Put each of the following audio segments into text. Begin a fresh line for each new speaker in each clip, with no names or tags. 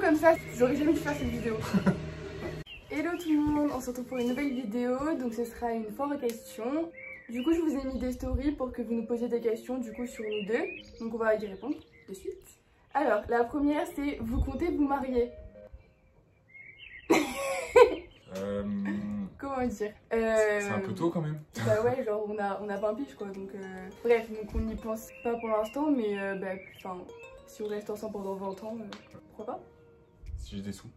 comme ça, j'aurais jamais dû faire cette vidéo. Hello tout le monde, on se retrouve pour une nouvelle vidéo, donc ce sera une foire aux questions. Du coup je vous ai mis des stories pour que vous nous posiez des questions du coup sur nous deux, donc on va y répondre de suite. Alors la première c'est, vous comptez vous marier? Comment dire
C'est un peu tôt quand même.
Bah ouais, genre on a 20 piges quoi, donc bref, donc on n'y pense pas pour l'instant, mais bah, enfin, si on reste ensemble pendant 20 ans, pourquoi pas?
Si j'ai des sous.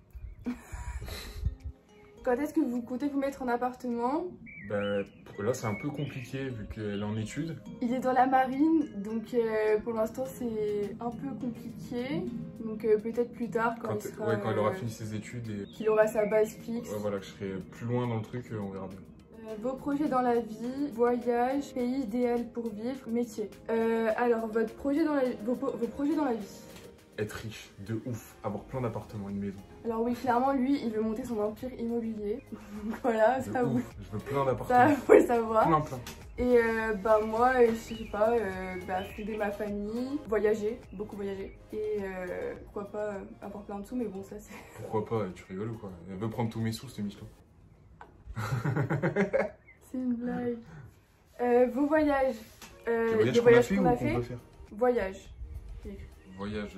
Quand est-ce que vous comptez vous mettre en appartement?
Bah là c'est un peu compliqué vu qu'elle est en études.
Il est dans la marine, donc pour l'instant c'est un peu compliqué, donc peut-être plus tard quand il sera...
Ouais, quand elle aura fini ses études et...
qu'il aura sa base fixe.
Ouais, voilà, que je serai plus loin dans le truc, on verra bien.
Vos projets dans la vie, voyage, pays idéal pour vivre, métier. Alors, votre projet dans vos projets dans la vie.
Être riche, de ouf, avoir plein d'appartements, une maison.
Alors oui, clairement, lui, il veut monter son empire immobilier. Voilà, ça vous...
Je veux plein d'appartements.
Ça, faut le savoir.
Plein.
Et bah moi, je sais pas, bah, fonder ma famille, voyager, beaucoup voyager. Et pourquoi pas avoir plein de sous, mais bon, ça c'est...
Pourquoi pas, tu rigoles ou quoi? Elle veut prendre tous mes sous, c'est Michelin.
C'est une blague. Vos voyages.
Les voyages qu'on a fait ou qu'on peut faire?
Voyage.
Voyage,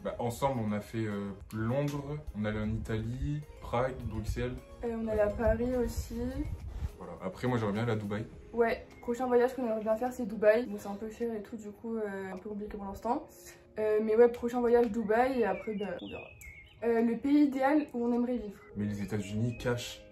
bah, ensemble on a fait Londres, on est allé en Italie, Prague, Bruxelles.
On est allé à Paris aussi.
Voilà. Après moi j'aimerais bien aller à Dubaï.
Ouais, prochain voyage qu'on aimerait bien faire c'est Dubaï. Bon c'est un peu cher et tout du coup un peu compliqué pour l'instant. Mais ouais, prochain voyage Dubaï et après bah, on verra. Le pays idéal où on aimerait vivre.
Mais les États-Unis cache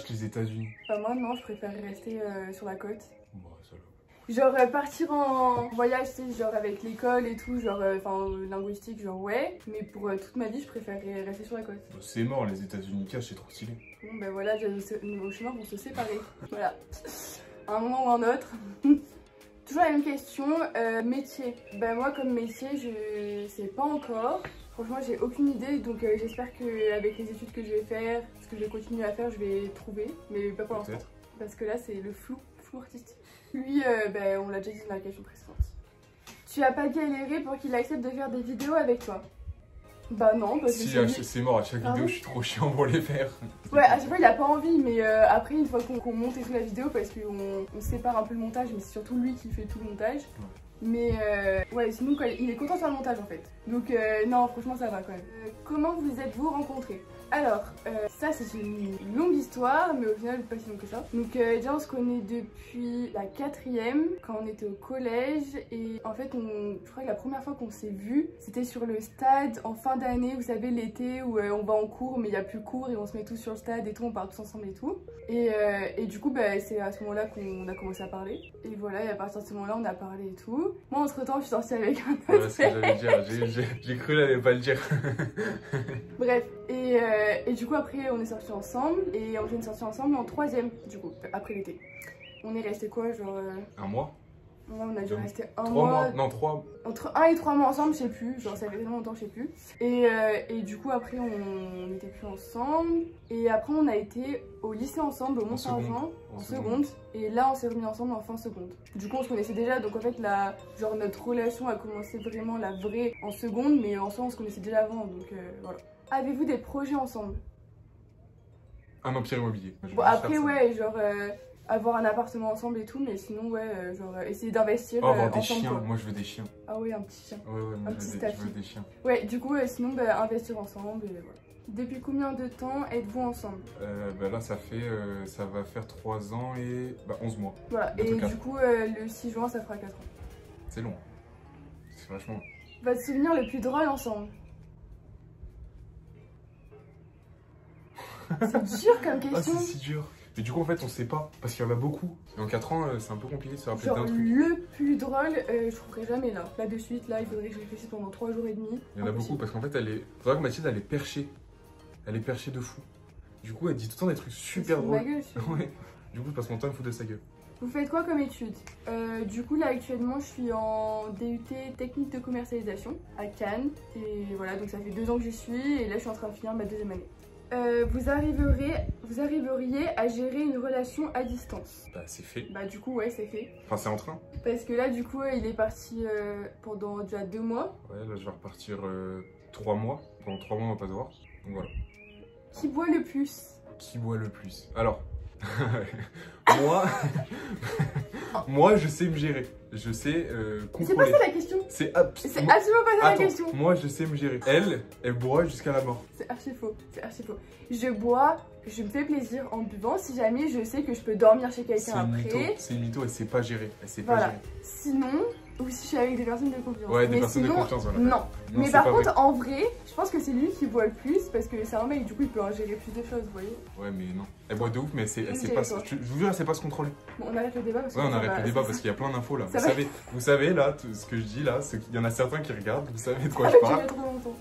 les États-Unis.
Bah moi non, je préfère rester sur la côte.
Bon, ça va.
Genre partir en voyage, tu sais, genre avec l'école et tout, genre enfin linguistique, genre ouais. Mais pour toute ma vie, je préférerais rester sur la côte.
Bon, c'est mort, les États-Unis cache, c'est trop stylé.
Bon bah voilà, nos chemins vont se séparer. Voilà. À un moment ou un autre. Toujours la même question, métier. Bah moi comme métier, je sais pas encore. Franchement, j'ai aucune idée, donc j'espère qu'avec les études que je vais faire, ce que je vais continuer à faire, je vais trouver. Mais pas pour l'instant. Parce que là, c'est le flou artistique. Lui, bah, on l'a déjà dit dans la question précédente. Tu as pas galéré pour qu'il accepte de faire des vidéos avec toi? Bah non, parce que
si, c'est mort, à chaque vidéo, je suis trop chiant pour les faire.
Ouais, à chaque fois, il a pas envie, mais après, une fois qu'on monte et tout la vidéo, parce qu'on sépare un peu le montage, mais c'est surtout lui qui fait tout le montage. Ouais. Mais ouais, sinon, il est content de faire le montage en fait. Donc non, franchement, ça va quand même. Comment vous êtes-vous rencontrés? Alors, ça c'est une longue histoire, mais au final pas si longue que ça. Donc déjà on se connaît depuis la 4e, quand on était au collège. Et en fait, je crois que la première fois qu'on s'est vu, c'était sur le stade en fin d'année, vous savez, l'été où on va en cours, mais il n'y a plus cours et on se met tous sur le stade et tout, on part tous ensemble et tout. Et du coup, bah, c'est à ce moment-là qu'on a commencé à parler. Et voilà, et à partir de ce moment-là, on a parlé et tout. Moi, entre temps, je suis sortie avec un autre.
Voilà ce que j'allais dire, j'ai cru qu'elle allait pas le dire.
Bref, et du coup après on est sortis ensemble et on est sortis ensemble en 3e du coup, après l'été. On est resté quoi, genre...
Un mois?
Ouais, on a dû rester un
3
mois.
Non, 3.
Entre 1 et 3 mois ensemble, je sais plus, genre ça fait tellement longtemps, je sais plus. Et du coup après on n'était plus ensemble. Et après on a été au lycée ensemble, au Mont-Saint-Jean, en seconde. Et là on s'est remis ensemble en fin seconde. Du coup on se connaissait déjà, donc en fait genre notre relation a commencé vraiment la vraie en seconde, mais en soi on se connaissait déjà avant, donc voilà. Avez-vous des projets ensemble?
Un empire immobilier.
Bon après ouais, genre avoir un appartement ensemble et tout, mais sinon ouais, genre essayer d'investir
avoir des
ensemble,
chiens,
quoi.
moi je veux des chiens.
Ah ouais, un petit chien.
Ouais,
un petit
je veux des chiens.
Ouais, du coup sinon bah, investir ensemble et voilà. Depuis combien de temps êtes-vous ensemble?
Bah là ça va faire 3 ans et 11 mois.
Voilà, et du coup le 6 juin ça fera 4 ans.
C'est long, c'est vachement long.
Votre souvenir le plus drôle ensemble? C'est dur comme question.
Ah c'est si dur. Mais du coup en fait on sait pas, parce qu'il y en a beaucoup. Et en 4 ans c'est un peu compliqué de se rappeler d'un truc.
Le plus drôle, je trouverai jamais là. Là de suite, là il faudrait que je réfléchisse pendant 3 jours et demi.
Il y en a beaucoup parce qu'en fait faudrait que Mathilde elle est perchée. Elle est perchée de fou. Du coup elle dit tout le temps des trucs super drôles. Ouais. Du coup je passe mon temps à me foutre de sa gueule.
Vous faites quoi comme études? Du coup là actuellement je suis en DUT technique de commercialisation à Cannes. Et voilà, donc ça fait 2 ans que j'y suis et là je suis en train de finir ma 2e année. vous arriveriez à gérer une relation à distance.
Bah c'est fait.
Bah du coup ouais c'est fait.
Enfin c'est en train.
Parce que là du coup il est parti pendant déjà 2 mois.
Ouais là je vais repartir 3 mois. Pendant 3 mois on va pas se voir. Donc voilà.
Qui boit le plus?
Qui boit le plus? Alors, moi je sais me gérer. Je sais contrôler.
C'est pas ça la question.
C'est absolument
pas ça la question.
Moi je sais me gérer. Elle boit jusqu'à la mort.
C'est archi faux. C'est archi faux. Je bois, je me fais plaisir en buvant si jamais je sais que je peux dormir chez quelqu'un après.
C'est une mytho, elle sait pas gérer. Elle sait pas
voilà.
gérer.
Sinon, ou si je suis avec des personnes de confiance.
Ouais, des
mais
personnes
sinon,
de confiance, voilà.
Non. Mais par contre, en vrai, je pense que c'est lui qui boit le plus parce que c'est un mec, du coup, il peut en gérer plus de choses, vous voyez.
Ouais, mais non. Elle boit de ouf, mais elle sait pas. Je vous jure, elle sait pas se contrôler.
Bon, on arrête le débat parce que.
Ouais, on arrête le débat parce qu'il y a plein d'infos là. Vous savez là, ce que je dis là, il y en a certains qui regardent, vous savez de quoi je parle.
Trop longtemps.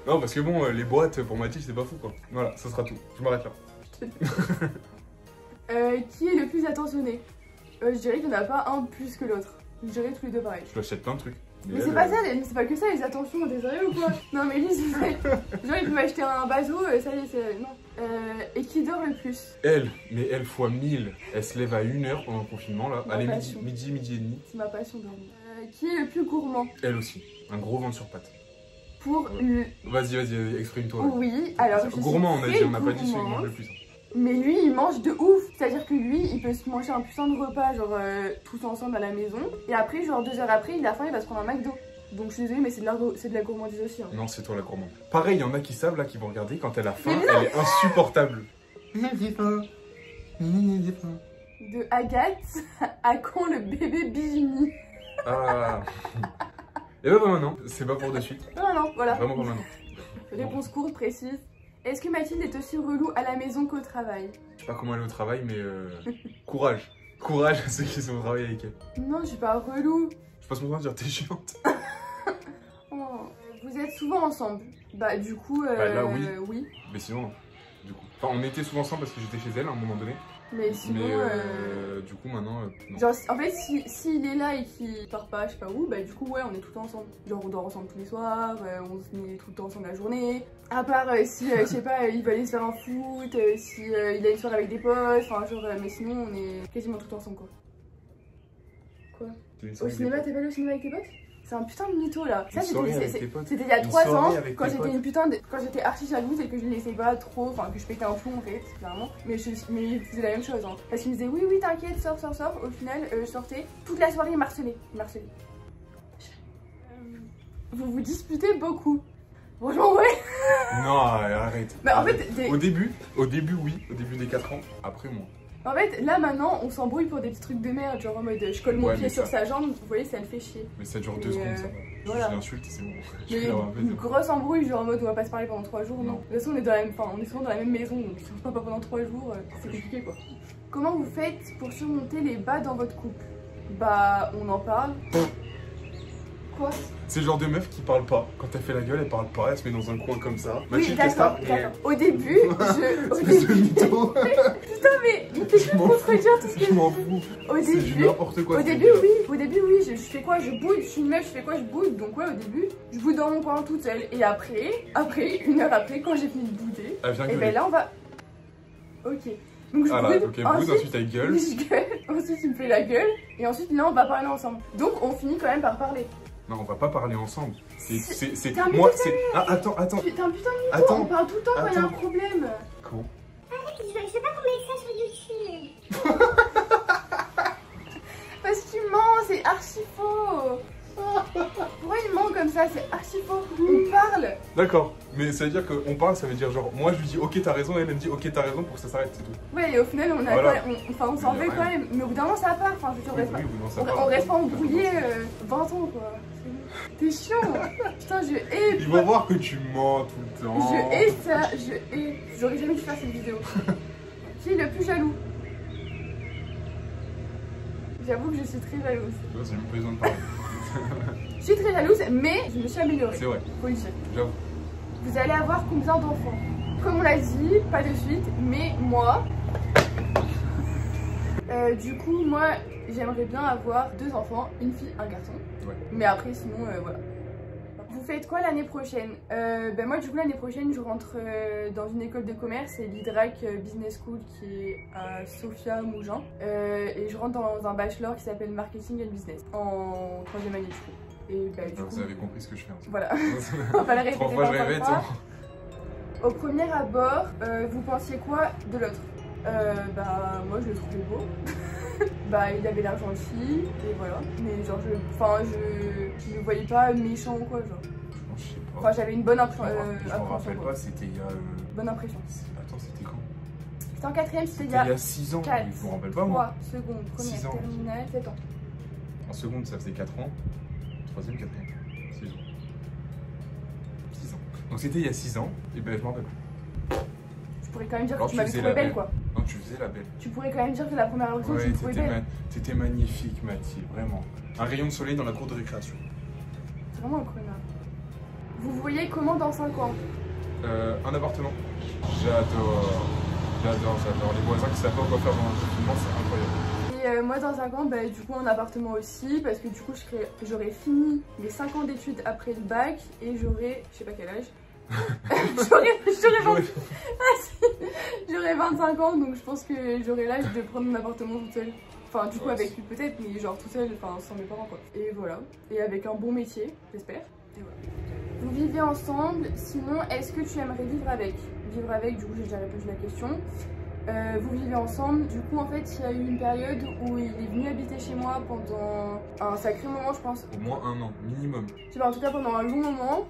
Non, parce que bon, les boîtes pour Mathilde, c'est pas fou quoi. Voilà, ça sera tout. Je m'arrête là.
Qui est le plus attentionné? Je dirais qu'il n'y en a pas un plus que l'autre. Je dirais tous les deux pareil.
Je lui achète plein de trucs.
Mais c'est pas ça, c'est pas que ça les attentions, t'es sérieux ou quoi? Non mais lui c'est vrai. Genre il peut m'acheter un bateau, ça y est, c'est... Non. Et qui dort le plus?
Mais elle fois 1000. Elle se lève à 1h pendant le confinement là. Allez, midi et demi.
C'est ma passion dormir. Qui est le plus gourmand?
Elle aussi. Un gros ventre sur pattes.
Pour le...
Vas-y, exprime-toi.
Oui, alors je
gourmand, on a dit, on n'a pas dit
celui
qui mange le plus.
Mais lui, il mange de ouf. C'est-à-dire que lui, il peut se manger un putain de repas, genre tous ensemble à la maison. Et après, genre 2 heures après, il a faim, il va se prendre un McDo. Donc je suis désolée, mais c'est de la gourmandise aussi. Hein.
Non, c'est toi la gourmande. Pareil, il y en a qui savent là, qui vont regarder, quand elle a faim, elle est insupportable. J'ai faim.
De Agathe à quand le bébé Bisouni?
Ah. Et bah maintenant, c'est pas pour de suite.
Non, voilà.
Vraiment pas maintenant.
Réponse courte, précise. Est-ce que Mathilde est aussi relou à la maison qu'au travail?
Je sais pas comment elle est au travail, mais courage. Courage à ceux qui sont au travail avec elle.
Non, je suis pas relou.
Je passe mon temps à dire t'es chiante.
Oh. Vous êtes souvent ensemble? Bah du coup,
là
oui.
Mais sinon non. Du coup. Enfin, on était souvent ensemble parce que j'étais chez elle à un moment donné.
Mais sinon,
du coup maintenant, non.
Genre en fait s'il est là et qu'il part pas, je sais pas où, bah du coup ouais on est tout le temps ensemble. Genre on dort ensemble tous les soirs, on se met tout le temps ensemble la journée. À part si je sais pas, il va aller se faire un foot, si il a une soirée avec des potes, enfin genre mais sinon on est quasiment tout le temps ensemble quoi. Quoi? Au cinéma, t'es pas allé au cinéma avec tes potes? C'est un putain de mytho là. Ça c'était il y a 3 ans quand j'étais une putain de... quand j'étais archi jalouse et que je ne laissais pas trop, enfin que je pétais un plomb en fait, clairement. Mais il faisait la même chose hein. Parce qu'il me disait oui t'inquiète, sors. Au final je sortais toute la soirée, il m'harcelait. Vous vous disputez beaucoup. Bonjour ouais.
Non arrête.
Bah en fait
au début oui, au début des 4 ans, après moi.
En fait, là maintenant, on s'embrouille pour des petits trucs de merde, genre en mode je colle mon pied sur sa jambe, vous voyez, ça le fait chier.
Mais ça dure 2 secondes, ça va.
Voilà.
Je l'insulte, c'est bon.
Mais une grosse embrouille, genre en mode on va pas se parler pendant 3 jours, non. De toute façon, on est souvent dans la même maison, donc si on se parle pas pendant 3 jours, c'est compliqué quoi. Comment vous faites pour surmonter les bas dans votre couple? Bah, on en parle. Quoi?
C'est le genre de meuf qui parle pas. Quand elle fait la gueule, elle parle pas, elle se met dans un coin comme ça.
Oui, d'accord. Au début, Putain, mais il fait que contredire tout ce que je
m'en fous.
Au début,
n'importe quoi.
Au début, oui. Je fais quoi? Je boude. Je suis une meuf, je fais quoi? Je boude. Donc, ouais, au début, je boude dans mon coin toute seule. Et après, 1 heure après, quand j'ai fini de bouder, et ben là, on va. Ok. Donc, je boude.
Ensuite, elle gueule.
Je gueule. Ensuite, il me fait la gueule. Et ensuite, là, on va parler ensemble. Donc, on finit quand même par parler.
Non, on va pas parler ensemble. C'est
moi,
c'est. Ah, attends.
T'es un putain de mytho. On parle tout le temps quand il y a un problème.
Comment?
Je sais pas comment mettre ça sur YouTube.
Parce qu'il ment, c'est archi faux. Pourquoi il ment comme ça? C'est archi faux. On parle.
D'accord, mais ça veut dire qu'on parle, ça veut dire genre, moi je lui dis ok t'as raison, et elle me dit ok t'as raison pour que ça s'arrête, c'est tout.
Ouais, et au final on a voilà. On s'en veut quand même. Mais au bout d'un moment ça part. Enfin, je veux dire, on reste pas embrouillé 20 ans quoi. T'es chiant. Putain, je hais.
Ils vont voir que tu mens tout le temps.
Je hais ça, je hais. J'aurais jamais dû faire cette vidéo. Qui est le plus jaloux? J'avoue que je suis très jalouse.
C'est même pas besoin de parler.
Je suis très jalouse, mais je me suis améliorée.
C'est vrai.
Faut le dire.
J'avoue.
Vous allez avoir combien d'enfants? Comme on l'a dit, pas de suite, mais moi... du coup, moi, j'aimerais bien avoir 2 enfants, une fille, un garçon.
Ouais.
Mais après, sinon, voilà. Vous faites quoi l'année prochaine? Moi du coup l'année prochaine je rentre dans une école de commerce, c'est l'IDRAC Business School qui est à Sophia Mougins. Et je rentre dans un bachelor qui s'appelle Marketing and Business en 3e année du coup. Et du coup,
vous avez compris ce que je fais.
Voilà, on va la répéter.
3 fois je répète.
Au premier abord, vous pensiez quoi de l'autre? Moi je le trouvais beau. Il avait l'air gentil et voilà. Mais genre je le voyais pas méchant ou quoi genre.
Je sais pas.
Enfin j'avais une bonne
Je me rappelle pas, c'était il y a...
Bonne impression.
Attends, c'était quand?
C'était en 4e, c'était il y a
6 ans.
4,
je me rappelle pas moi.
3, seconde, première,
6 ans.
terminale, 7 ans.
En seconde ça faisait 4 ans. 3e, 4e. 6 ans. 6 ans. Donc c'était il y a 6 ans, et je m'en rappelle.
Tu pourrais quand même dire
alors
que tu m'avais trouvé belle quoi.
Non, tu faisais la belle.
Tu pourrais quand même dire que la première impression tu me trouvais belle.
T'étais magnifique Mathilde, vraiment. Un rayon de soleil dans la cour de récréation.
C'est vraiment un connard. Vous voyez comment dans 5 ans?
Un appartement. J'adore. Les voisins qui savent pas quoi faire dans un confinement, c'est incroyable.
Et moi dans 5 ans, du coup un appartement aussi, parce que du coup j'aurais fini mes 5 ans d'études après le bac et j'aurais, je sais pas quel âge, j'aurais 25 ans, donc je pense que j'aurais l'âge de prendre mon appartement toute seule. Enfin du coup avec lui peut-être, mais genre toute seule, enfin sans mes parents quoi. Et voilà, et avec un bon métier, j'espère. Et voilà. Vous vivez ensemble, sinon est-ce que tu aimerais vivre avec? Vivre avec, du coup j'ai déjà répondu à la question. Vous vivez ensemble, du coup en fait il y a eu une période où il est venu habiter chez moi pendant un sacré moment je pense.
Au moins 1 an, minimum.
Je sais pas, en tout cas pendant un long moment.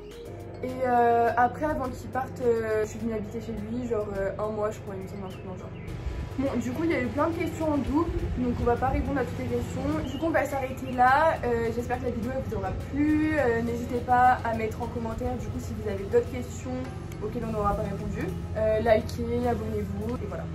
Et après avant qu'il parte, je suis venue habiter chez lui genre 1 mois je crois, il me semble un truc dans le genre. Bon du coup il y a eu plein de questions en double, donc on va pas répondre à toutes les questions. Du coup on va s'arrêter là, j'espère que la vidéo vous aura plu, n'hésitez pas à mettre en commentaire du coup si vous avez d'autres questions auxquelles on n'aura pas répondu. Likez, abonnez-vous et voilà.